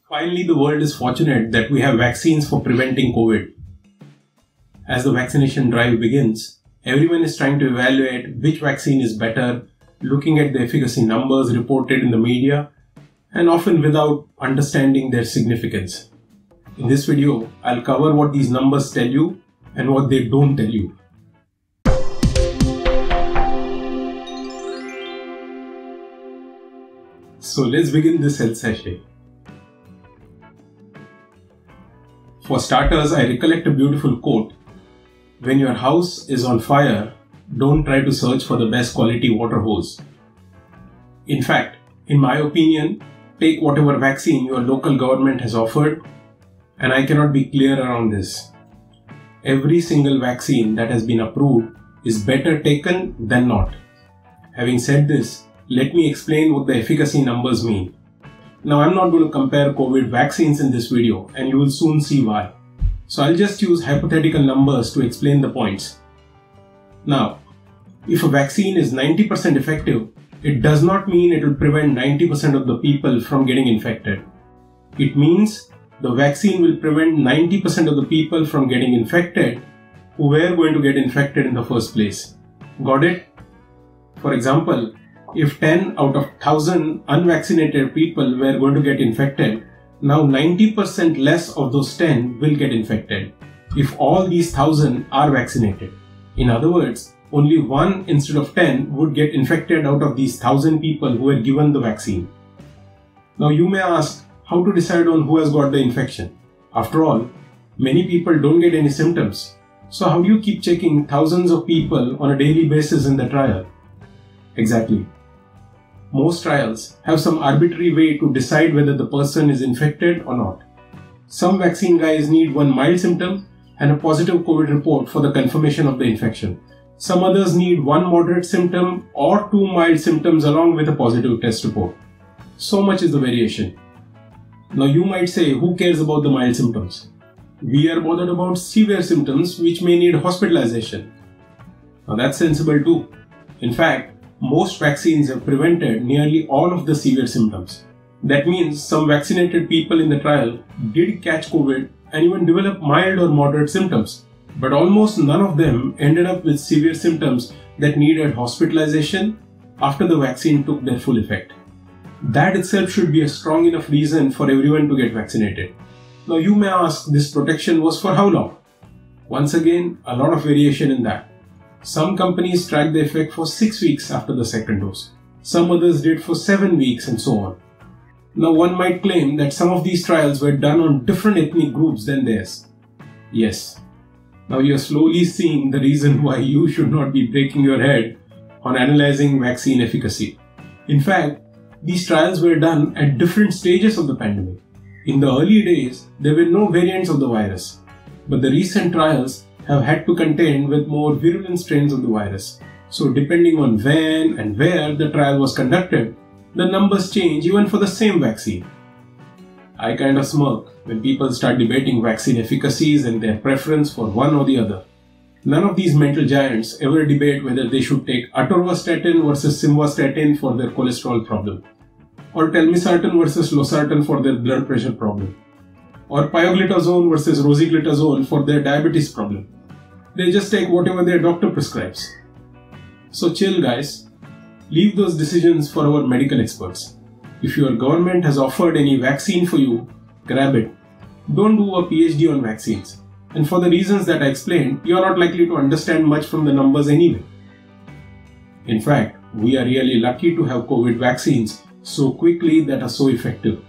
Finally, the world is fortunate that we have vaccines for preventing COVID. As the vaccination drive begins, everyone is trying to evaluate which vaccine is better, looking at the efficacy numbers reported in the media, and often without understanding their significance. In this video, I'll cover what these numbers tell you and what they don't tell you. So let's begin this health session. For starters, I recollect a beautiful quote. When your house is on fire, don't try to search for the best quality water hose. In fact, in my opinion, take whatever vaccine your local government has offered, and I cannot be clear around this. Every single vaccine that has been approved is better taken than not. Having said this, let me explain what the efficacy numbers mean. Now, I'm not going to compare COVID vaccines in this video, and you will soon see why. So I'll just use hypothetical numbers to explain the points. Now, if a vaccine is 90% effective, it does not mean it will prevent 90% of the people from getting infected. It means the vaccine will prevent 90% of the people from getting infected who were going to get infected in the first place. Got it? For example, if 10 out of 1000 unvaccinated people were going to get infected, now 90% less of those 10 will get infected if all these 1000 are vaccinated. In other words, only 1 instead of 10 would get infected out of these 1000 people who were given the vaccine. Now you may ask, how to decide on who has got the infection? After all, many people don't get any symptoms. So how do you keep checking thousands of people on a daily basis in the trial? Exactly. Most trials have some arbitrary way to decide whether the person is infected or not. Some vaccine guys need one mild symptom and a positive COVID report for the confirmation of the infection. Some others need one moderate symptom or 2 mild symptoms along with a positive test report. So much is the variation. Now you might say, who cares about the mild symptoms? We are bothered about severe symptoms which may need hospitalization. Now that's sensible too. In fact, most vaccines have prevented nearly all of the severe symptoms. That means some vaccinated people in the trial did catch COVID and even develop mild or moderate symptoms, but almost none of them ended up with severe symptoms that needed hospitalization after the vaccine took their full effect. That itself should be a strong enough reason for everyone to get vaccinated. Now you may ask, this protection was for how long? Once again, a lot of variation in that. Some companies tracked the effect for 6 weeks after the second dose. Some others did for 7 weeks and so on. Now one might claim that some of these trials were done on different ethnic groups than theirs. Yes. Now you're slowly seeing the reason why you should not be breaking your head on analyzing vaccine efficacy. In fact, these trials were done at different stages of the pandemic. In the early days, there were no variants of the virus, but the recent trials have had to contend with more virulent strains of the virus. So depending on when and where the trial was conducted, the numbers change even for the same vaccine. I kind of smirk when people start debating vaccine efficacies and their preference for one or the other. None of these mental giants ever debate whether they should take atorvastatin versus simvastatin for their cholesterol problem, or telmisartan versus losartan for their blood pressure problem, or pioglitazone versus rosiglitazone for their diabetes problem. They just take whatever their doctor prescribes. So chill guys, leave those decisions for our medical experts. If your government has offered any vaccine for you, grab it. Don't do a PhD on vaccines. And for the reasons that I explained, you are not likely to understand much from the numbers anyway. In fact, we are really lucky to have COVID vaccines so quickly that are so effective.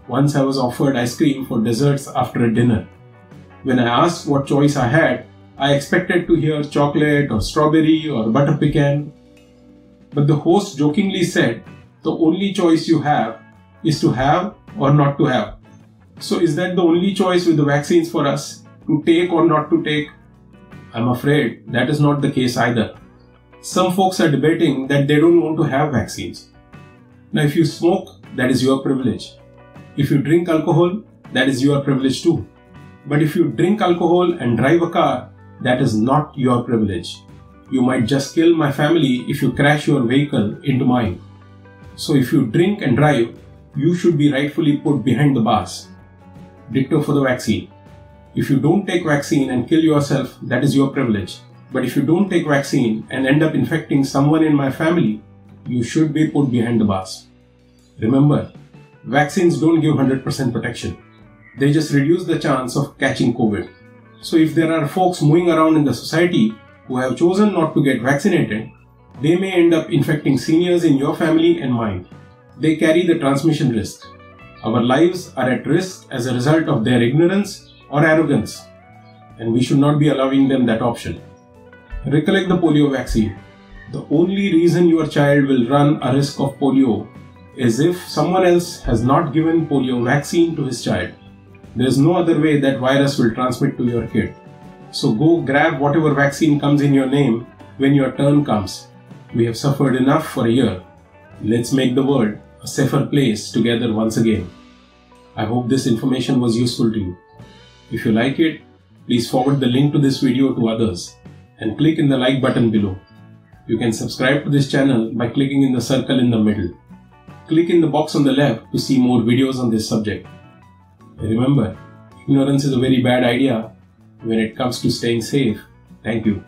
Once I was offered ice cream for desserts after a dinner. When I asked what choice I had, I expected to hear chocolate or strawberry or butter pecan. But the host jokingly said, the only choice you have is to have or not to have. So is that the only choice with the vaccines for us? To take or not to take? I'm afraid that is not the case either. Some folks are debating that they don't want to have vaccines. Now if you smoke, that is your privilege. If you drink alcohol, that is your privilege too. But if you drink alcohol and drive a car, that is not your privilege. You might just kill my family if you crash your vehicle into mine. So if you drink and drive, you should be rightfully put behind the bars. Ditto for the vaccine. If you don't take vaccine and kill yourself, that is your privilege. But if you don't take vaccine and end up infecting someone in my family, you should be put behind the bars. Remember, vaccines don't give 100% protection. They just reduce the chance of catching COVID. So if there are folks moving around in the society who have chosen not to get vaccinated, they may end up infecting seniors in your family and mine. They carry the transmission risk. Our lives are at risk as a result of their ignorance or arrogance, and we should not be allowing them that option. Recollect the polio vaccine. The only reason your child will run a risk of polio is if someone else has not given polio vaccine to his child. There is no other way that virus will transmit to your kid. So go grab whatever vaccine comes in your name when your turn comes. We have suffered enough for a year. Let's make the world a safer place together once again. I hope this information was useful to you. If you like it, please forward the link to this video to others and click in the like button below. You can subscribe to this channel by clicking in the circle in the middle. Click in the box on the left to see more videos on this subject. Remember, ignorance is a very bad idea when it comes to staying safe. Thank you.